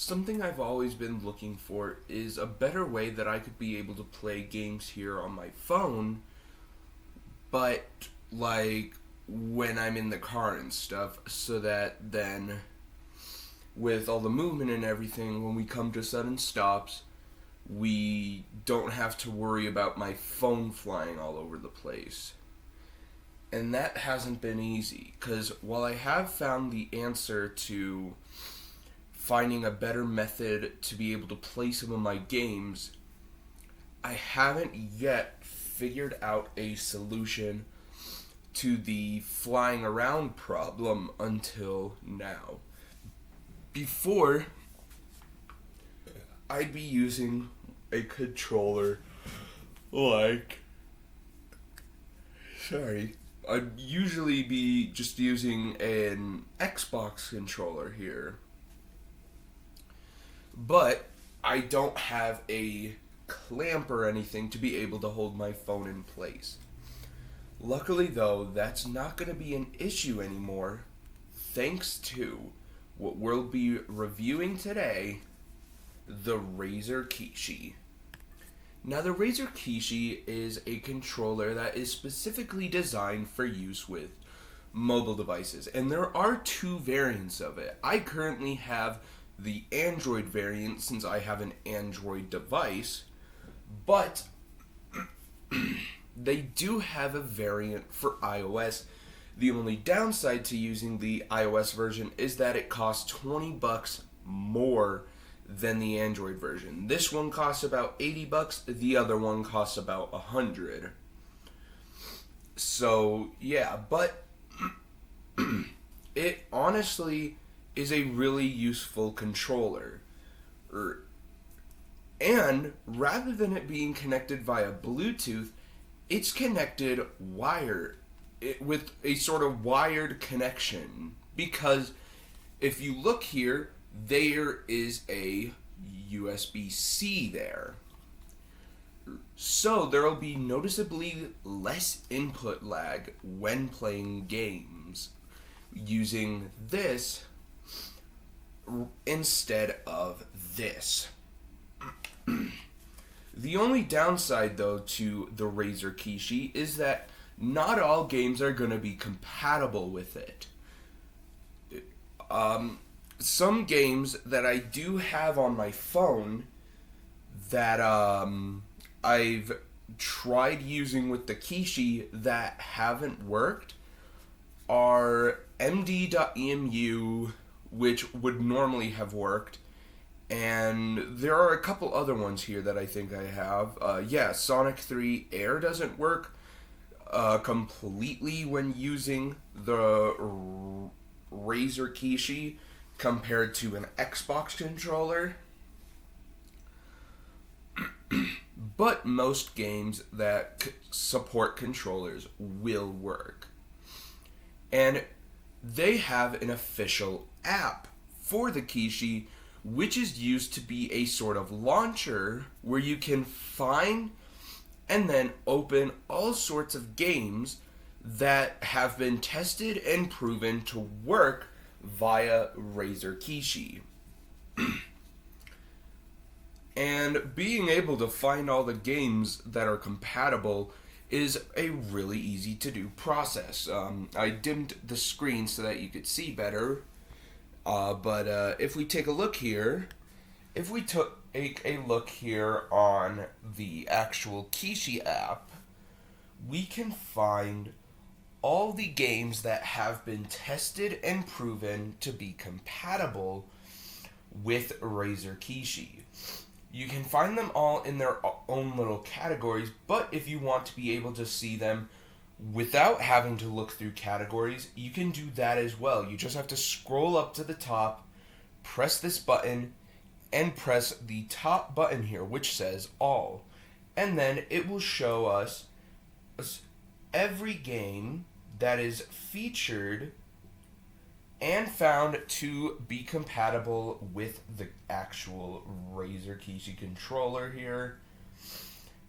Something I've always been looking for is a better way that I could be able to play games here on my phone, but like when I'm in the car and stuff, so that then with all the movement and everything, when we come to sudden stops, we don't have to worry about my phone flying all over the place. And that hasn't been easy, because while I have found the answer to finding a better method to be able to play some of my games, I haven't yet figured out a solution to the flying around problem until now. Before, I'd be using a controller like... I'd usually be just using an Xbox controller here. But I don't have a clamp or anything to be able to hold my phone in place. Luckily though, that's not going to be an issue anymore, thanks to what we'll be reviewing today, the Razer Kishi. Now the Razer Kishi is a controller that is specifically designed for use with mobile devices, and there are two variants of it. I currently have the Android variant since I have an Android device, but they do have a variant for iOS. The only downside to using the iOS version is that it costs $20 more than the Android version. This one costs about $80, the other one costs about $100. So, yeah, but it honestly is a really useful controller. And rather than it being connected via Bluetooth, it's connected with a sort of wired connection. Because if you look here, there is a USB-C there. So there will be noticeably less input lag when playing games using this instead of this. The only downside though to the Razer Kishi is that not all games are going to be compatible with it. Some games that I do have on my phone that I've tried using with the Kishi that haven't worked are MD.EMU, which would normally have worked, and there are a couple other ones here that I think I have. Sonic 3 Air doesn't work completely when using the Razer Kishi compared to an Xbox controller. But most games that support controllers will work. And they have an official app for the Kishi, which is used to be a sort of launcher where you can find and then open all sorts of games that have been tested and proven to work via Razer Kishi. And being able to find all the games that are compatible is a really easy to do process. I dimmed the screen so that you could see better, but if we take a look here, if we take a look here on the actual Kishi app, we can find all the games that have been tested and proven to be compatible with Razer Kishi. You can find them all in their own little categories, but if you want to be able to see them without having to look through categories, you can do that as well. You just have to scroll up to the top, press this button, and press the top button here, which says all. And then it will show us every game that is featured and found to be compatible with the actual Razer Kishi controller here.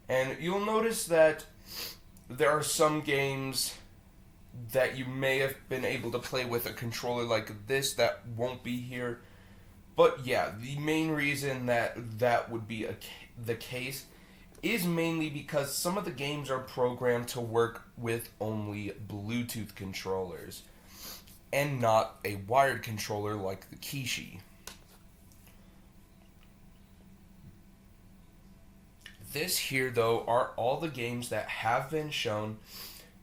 And you'll notice that there are some games that you may have been able to play with a controller like this that won't be here. But yeah, the main reason that that would be the case is mainly because some of the games are programmed to work with only Bluetooth controllers and not a wired controller like the Kishi. This here, though, are all the games that have been shown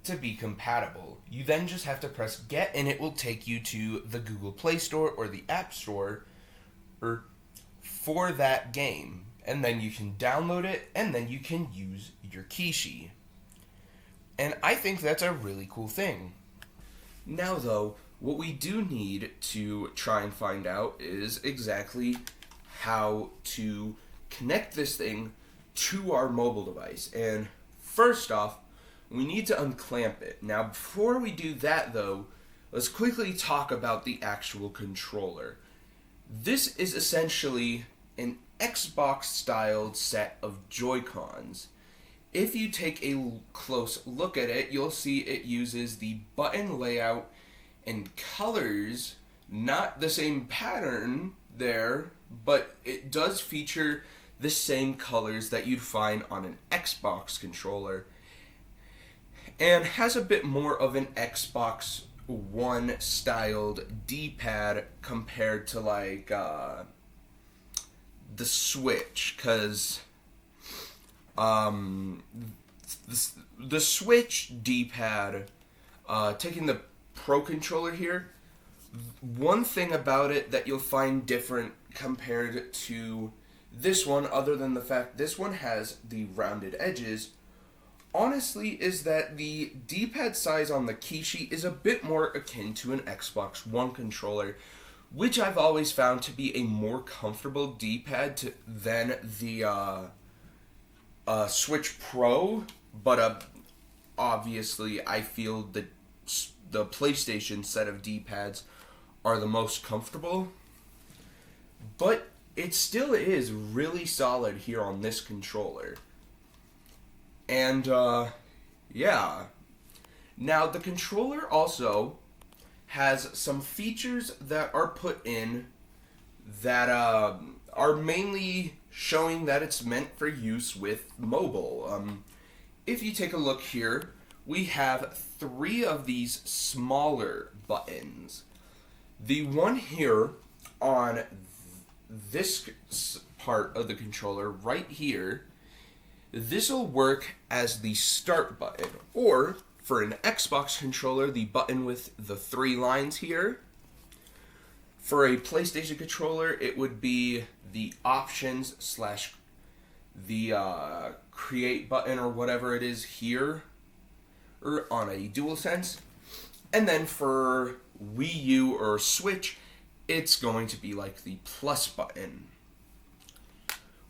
to be compatible. You then just have to press get and it will take you to the Google Play Store or the App Store for that game. And then you can download it and then you can use your Kishi. And I think that's a really cool thing. Now though, what we do need to try and find out is exactly how to connect this thing to our mobile device. And first off, we need to unclamp it. Now, before we do that though, let's quickly talk about the actual controller. This is essentially an Xbox-styled set of Joy-Cons. If you take a close look at it, you'll see it uses the button layout and colors, not the same pattern there, but it does feature the same colors that you'd find on an Xbox controller, and has a bit more of an Xbox One styled D-pad compared to like the Switch, because the Switch D-pad, taking the Pro controller here, one thing about it that you'll find different compared to this one, other than the fact this one has the rounded edges, honestly, is that the D-pad size on the Kishi is a bit more akin to an Xbox One controller, which I've always found to be a more comfortable D-pad than the Switch Pro, but obviously I feel the PlayStation set of D-pads are the most comfortable, but it still is really solid here on this controller. And yeah. Now the controller also has some features that are put in that are mainly showing that it's meant for use with mobile. If you take a look here, we have 3 of these smaller buttons. The one here on this part of the controller right here, this will work as the start button, or for an Xbox controller, the button with the 3 lines here. For a PlayStation controller, it would be the options / the create button or whatever it is here, or on a DualSense. And then for Wii U or Switch, it's going to be like the plus button.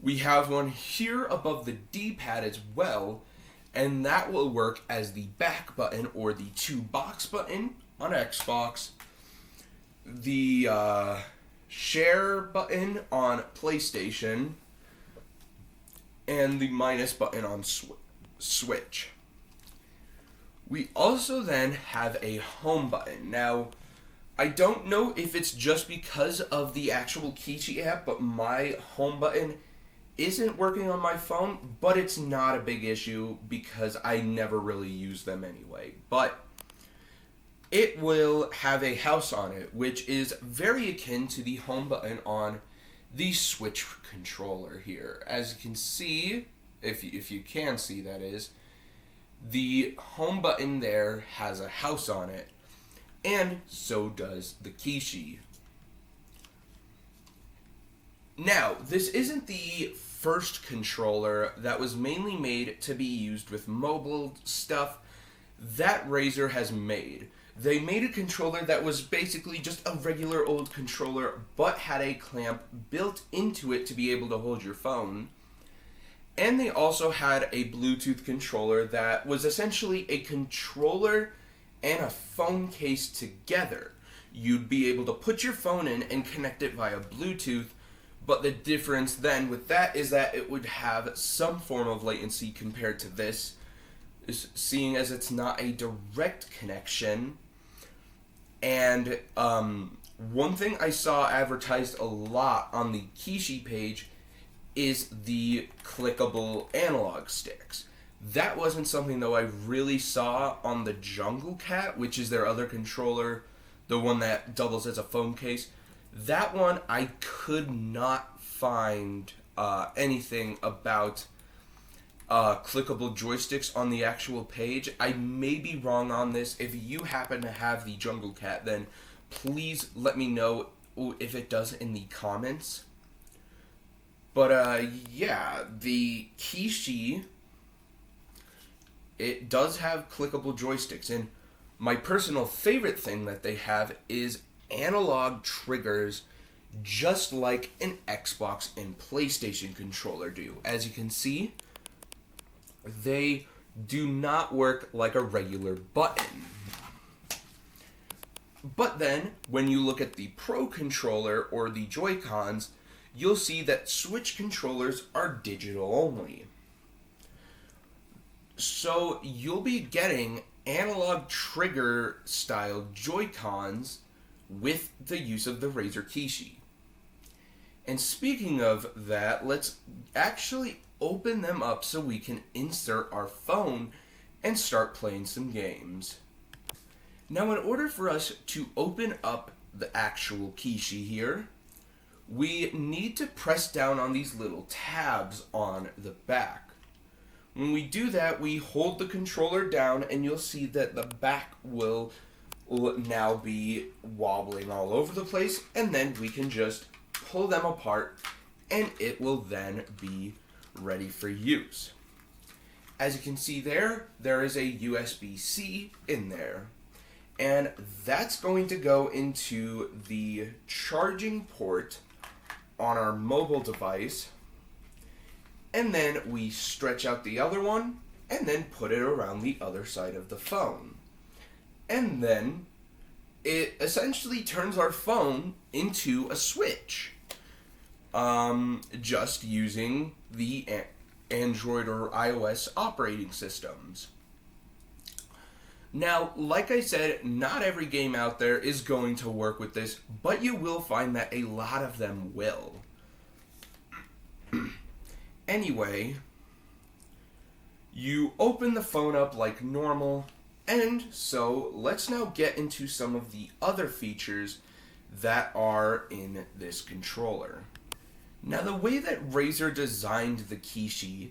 We have one here above the D-pad as well, and that will work as the back button or the 2 box button on Xbox, the share button on PlayStation, and the minus button on Switch. We also then have a home button. Now, I don't know if it's just because of the actual Kishi app, but my home button isn't working on my phone, but it's not a big issue because I never really use them anyway. But it will have a house on it, which is very akin to the home button on the Switch controller here. As you can see, if you can see, that is, the home button there has a house on it, and so does the Kishi. Now, this isn't the first controller that was mainly made to be used with mobile stuff that Razer has made. They made a controller that was basically just a regular old controller, but had a clamp built into it to be able to hold your phone. And they also had a Bluetooth controller that was essentially a controller and a phone case together. You'd be able to put your phone in and connect it via Bluetooth, but the difference then with that is that it would have some form of latency compared to this, seeing as it's not a direct connection. And one thing I saw advertised a lot on the Kishi page is the clickable analog sticks. That wasn't something, though, I really saw on the Jungle Cat, which is their other controller, the one that doubles as a phone case. That one, I could not find anything about clickable joysticks on the actual page. I may be wrong on this. If you happen to have the Jungle Cat, then please let me know if it does in the comments. But yeah, the Kishi, it does have clickable joysticks, and my personal favorite thing that they have is analog triggers, just like an Xbox and PlayStation controller do. As you can see, they do not work like a regular button. But then, when you look at the Pro controller or the Joy-Cons, you'll see that Switch controllers are digital only. So you'll be getting analog trigger style Joy-Cons with the use of the Razer Kishi. And speaking of that, let's actually open them up so we can insert our phone and start playing some games. Now, in order for us to open up the actual Kishi here, we need to press down on these little tabs on the back. When we do that, we hold the controller down and you'll see that the back will now be wobbling all over the place, and then we can just pull them apart and it will then be ready for use. As you can see there is a USB-C in there, and that's going to go into the charging port on our mobile device, and then we stretch out the other one and then put it around the other side of the phone. And then it essentially turns our phone into a Switch, just using the Android or iOS operating systems. Now, like I said, not every game out there is going to work with this, but you will find that a lot of them will. Anyway, you open the phone up like normal, and so let's now get into some of the other features that are in this controller. Now, the way that Razer designed the Kishi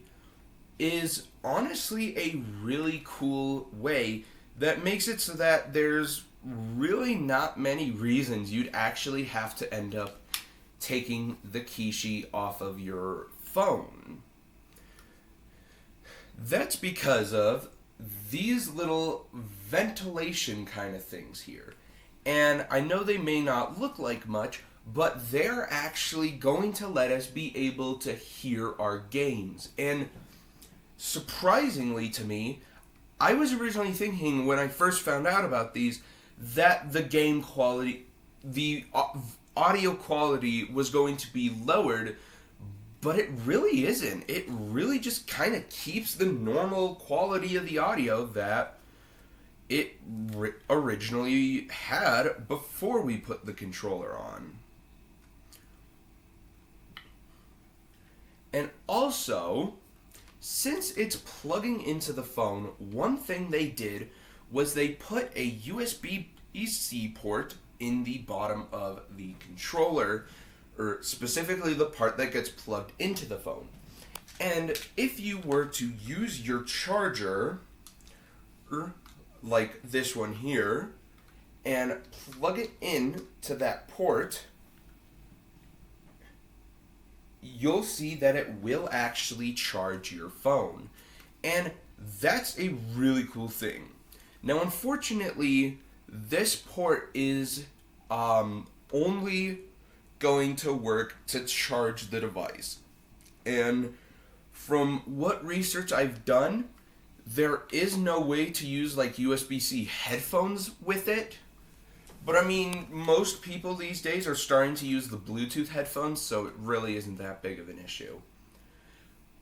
is honestly a really cool way that makes it so that there's really not many reasons you'd actually have to end up taking the Kishi off of your phone. That's because of these little ventilation kind of things here. And I know they may not look like much, but they're actually going to let us be able to hear our games. And surprisingly to me, I was originally thinking when I first found out about these that the game quality, the audio quality was going to be lowered, but it really isn't. It really just kind of keeps the normal quality of the audio that it originally had before we put the controller on. And also, since it's plugging into the phone, one thing they did was they put a USB-C port in the bottom of the controller, or specifically the part that gets plugged into the phone. And if you were to use your charger, like this one here, and plug it in to that port, you'll see that it will actually charge your phone. And that's a really cool thing. Now, unfortunately, this port is only going to work to charge the device. And from what research I've done, there is no way to use like USB-C headphones with it. But I mean, most people these days are starting to use the Bluetooth headphones, so it really isn't that big of an issue.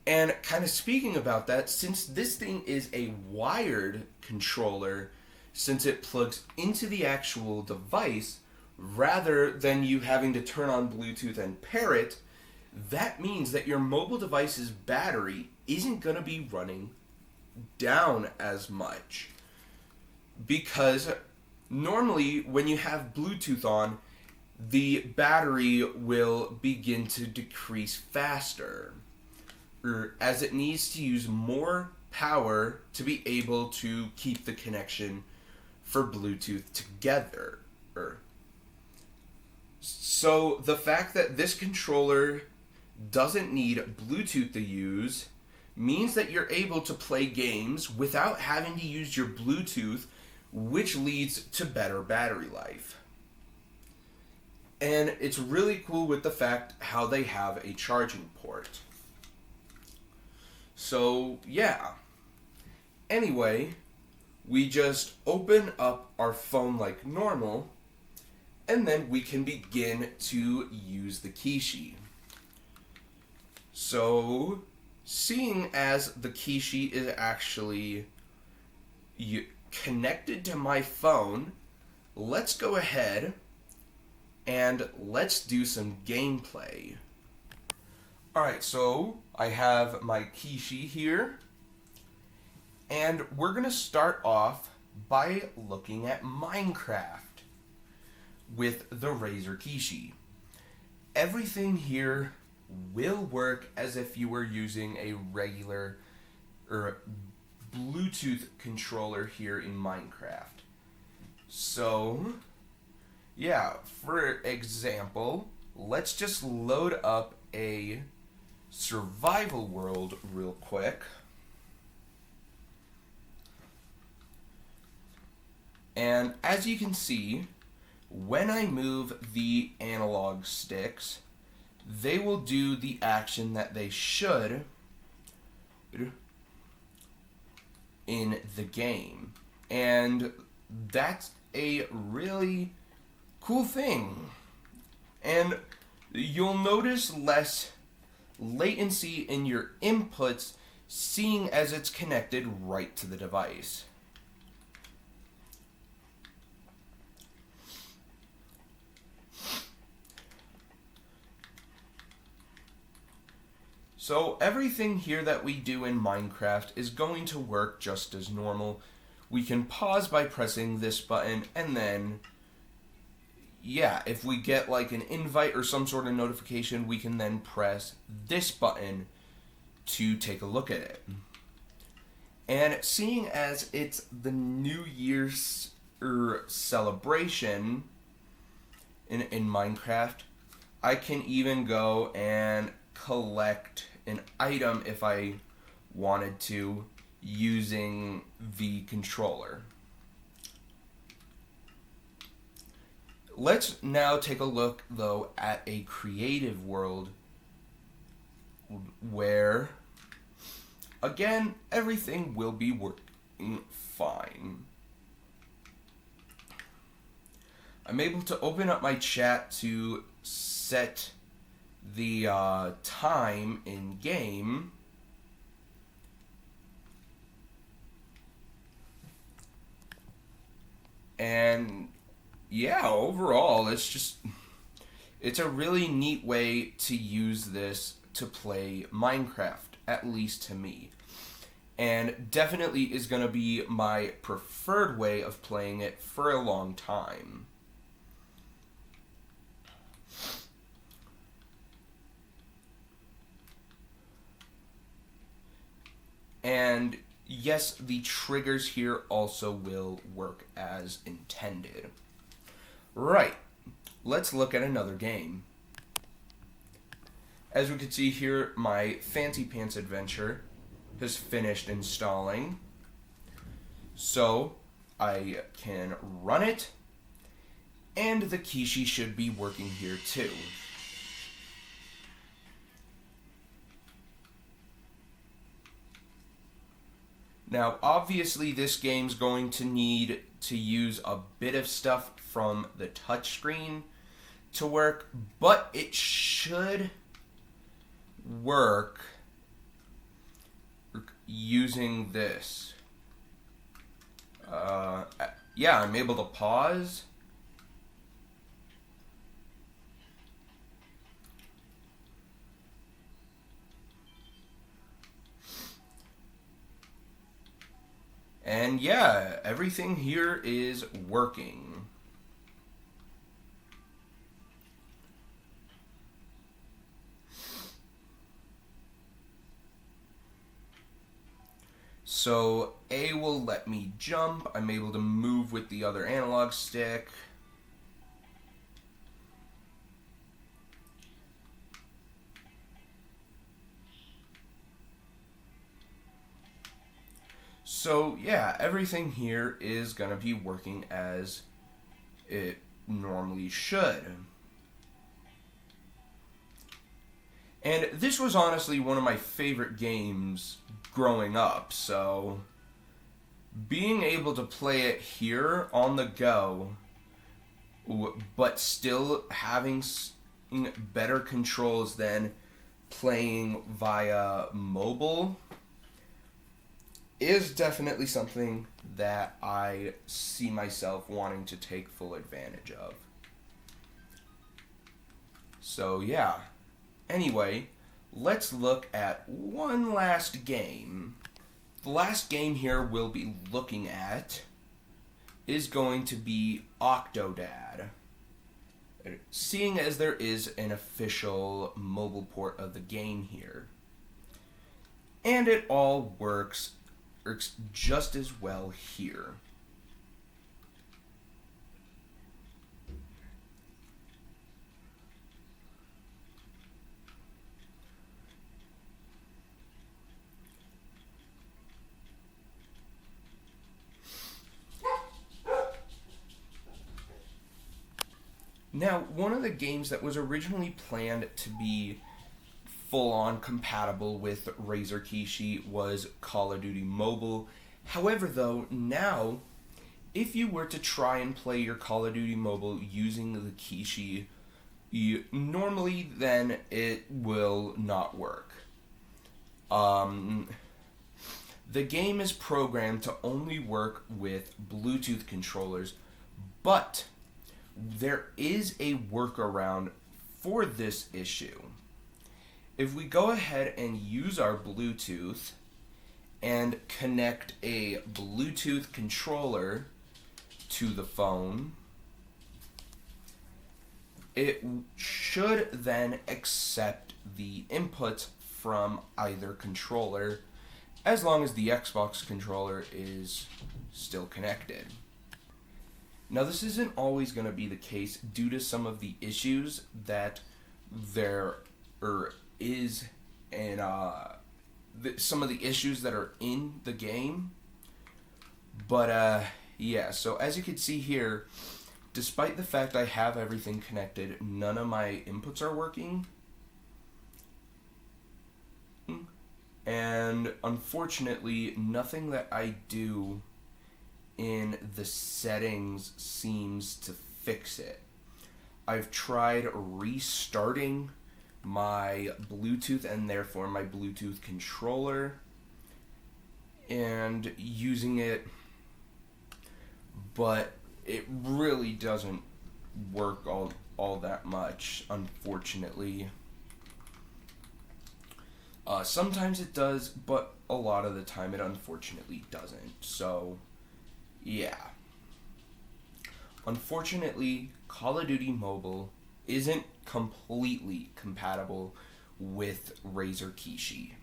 And kind of speaking about that, since this thing is a wired controller, since it plugs into the actual device, rather than you having to turn on Bluetooth and pair it, that means that your mobile device's battery isn't going to be running down as much. Because normally when you have Bluetooth on, the battery will begin to decrease faster, as it needs to use more power to be able to keep the connection for Bluetooth together. So the fact that this controller doesn't need Bluetooth to use means that you're able to play games without having to use your Bluetooth, which leads to better battery life. And it's really cool with the fact how they have a charging port. So, yeah. Anyway, we just open up our phone like normal, and then we can begin to use the Kishi. So, seeing as the Kishi is actually connected to my phone, let's go ahead and let's do some gameplay. Alright, so I have my Kishi here, and we're going to start off by looking at Minecraft with the Razer Kishi. Everything here will work as if you were using a regular or Bluetooth controller here in Minecraft. So, yeah, for example, let's just load up a survival world real quick. And as you can see, when I move the analog sticks, they will do the action that they should in the game. And that's a really cool thing. And you'll notice less latency in your inputs, seeing as it's connected right to the device. So everything here that we do in Minecraft is going to work just as normal. We can pause by pressing this button, and then, yeah, if we get like an invite or some sort of notification, we can then press this button to take a look at it. And seeing as it's the New Year's celebration in Minecraft, I can even go and collect an item if I wanted to using the controller. Let's now take a look though at a creative world where again everything will be working fine. I'm able to open up my chat to set the time in game, and yeah, overall it's a really neat way to use this to play Minecraft, at least to me, and definitely is going to be my preferred way of playing it for a long time. And yes, the triggers here also will work as intended. Right, let's look at another game. As we can see here, my Fancy Pants adventure has finished installing. So I can run it, and the Kishi should be working here too. Now, obviously, this game's going to need to use a bit of stuff from the touchscreen to work, but it should work using this. Yeah, I'm able to pause. And yeah, everything here is working. So A will let me jump. I'm able to move with the other analog stick. So yeah, everything here is going to be working as it normally should. And this was honestly one of my favorite games growing up, so being able to play it here on the go, but still having better controls than playing via mobile, is definitely something that I see myself wanting to take full advantage of. So yeah. Anyway, let's look at one last game. The last game here we'll be looking at is going to be Octodad. Seeing as there is an official mobile port of the game here. And it all works just as well here. Now, one of the games that was originally planned to be full-on compatible with Razer Kishi was Call of Duty Mobile. However, though, now, if you were to try and play your Call of Duty Mobile using the Kishi, normally then it will not work. The game is programmed to only work with Bluetooth controllers, but there is a workaround for this issue. If we go ahead and use our Bluetooth and connect a Bluetooth controller to the phone, it should then accept the inputs from either controller as long as the Xbox controller is still connected. Now, this isn't always going to be the case due to some of the issues that there is and some of the issues that are in the game. But yeah, so as you can see here, despite the fact I have everything connected, none of my inputs are working. And unfortunately, nothing that I do in the settings seems to fix it. I've tried restarting my Bluetooth and therefore my Bluetooth controller and using it, but it really doesn't work all that much, unfortunately. Sometimes it does, but a lot of the time it unfortunately doesn't. So yeah. Unfortunately, Call of Duty Mobile isn't completely compatible with Razer Kishi.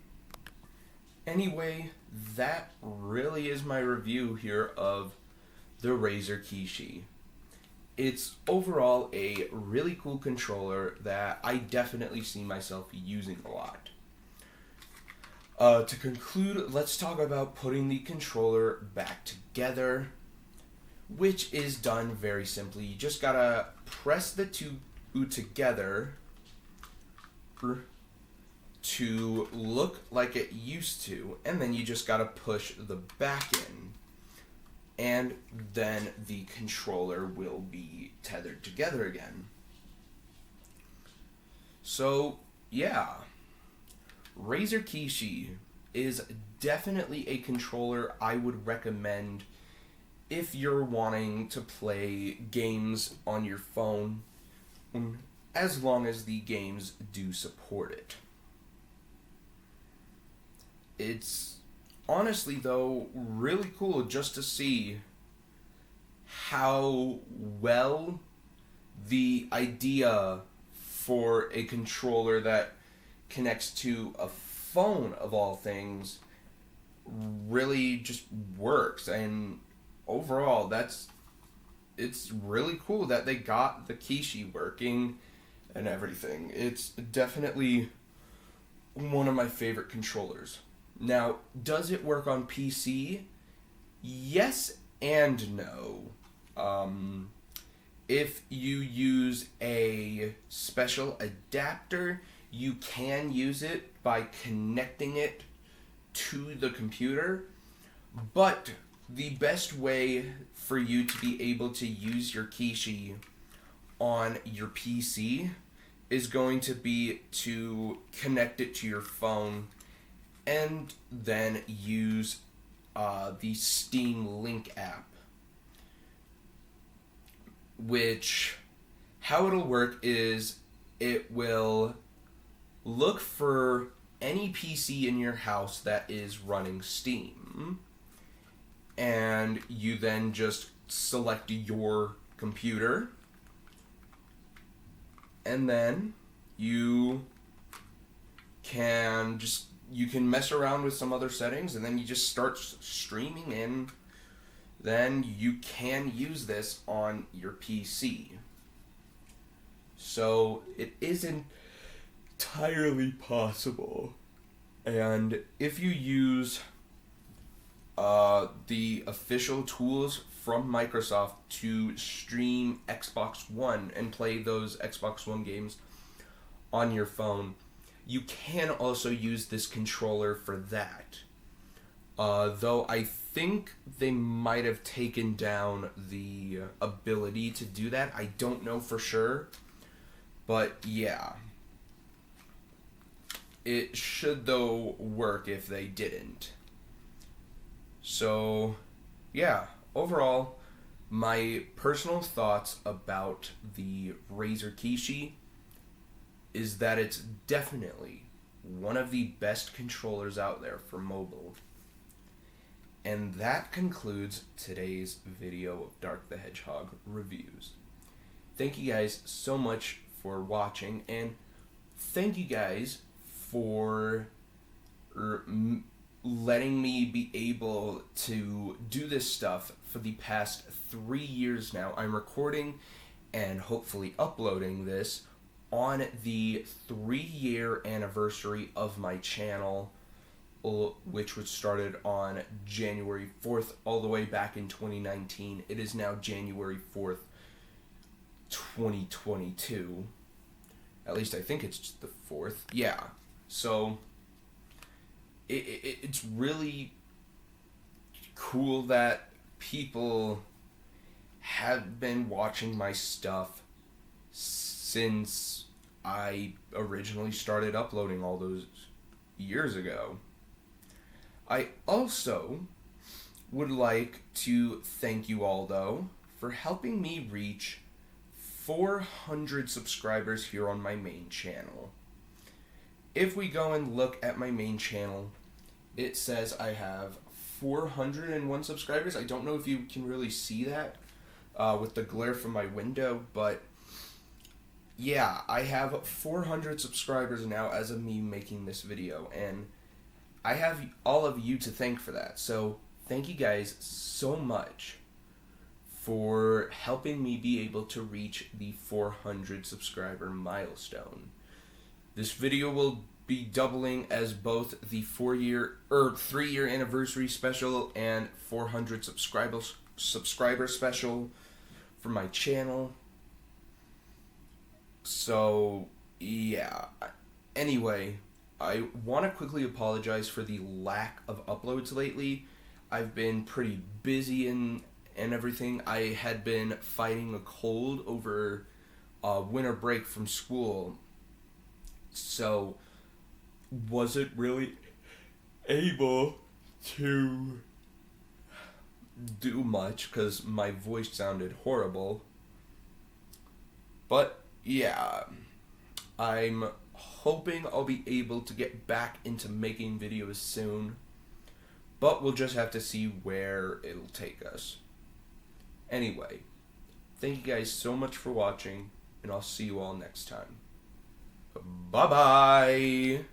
Anyway, that really is my review here of the Razer Kishi. It's overall a really cool controller that I definitely see myself using a lot. To conclude, let's talk about putting the controller back together, which is done very simply. You just gotta press the two together to look like it used to, and then you just gotta push the back in, and then the controller will be tethered together again. So, yeah. Razer Kishi is definitely a controller I would recommend if you're wanting to play games on your phone, as long as the games do support it. It's honestly, though, really cool just to see how well the idea for a controller that connects to a phone, of all things, really just works. And overall, it's really cool that they got the Kishi working and everything. It's definitely one of my favorite controllers. Now, does it work on PC? Yes and no. If you use a special adapter, you can use it by connecting it to the computer, but the best way for you to be able to use your Kishi on your PC is going to be to connect it to your phone and then use the Steam Link app, which, how it'll work is it will look for any PC in your house that is running Steam, and you then just select your computer, and then you can mess around with some other settings, and then you just start streaming in. Then you can use this on your PC. So it isn't entirely possible. And if you use the official tools from Microsoft to stream Xbox One and play those Xbox One games on your phone, you can also use this controller for that. Though I think they might have taken down the ability to do that. I don't know for sure. But yeah. It should, though, work if they didn't. So, yeah. Overall, my personal thoughts about the Razer Kishi is that it's definitely one of the best controllers out there for mobile. And that concludes today's video of Dark the Hedgehog reviews. Thank you guys so much for watching, and thank you guys for letting me be able to do this stuff for the past 3 years now. I'm recording and hopefully uploading this on the 3-year anniversary of my channel, which was started on January 4th all the way back in 2019. It is now January 4th, 2022. At least I think it's just the 4th. Yeah. So it's really cool that people have been watching my stuff since I originally started uploading all those years ago. I also would like to thank you all, though, for helping me reach 400 subscribers here on my main channel. If we go and look at my main channel, it says I have 401 subscribers. I don't know if you can really see that with the glare from my window, but yeah, I have 400 subscribers now as of me making this video, and I have all of you to thank for that. So thank you guys so much for helping me be able to reach the 400 subscriber milestone. This video will be doubling as both the 3-year anniversary special and 400 subscriber special for my channel. So yeah. Anyway, I want to quickly apologize for the lack of uploads lately. I've been pretty busy and everything. I had been fighting a cold over winter break from school, so wasn't really able to do much because my voice sounded horrible. But yeah, I'm hoping I'll be able to get back into making videos soon. but we'll just have to see where it'll take us. Anyway, thank you guys so much for watching, and I'll see you all next time. Bye-bye!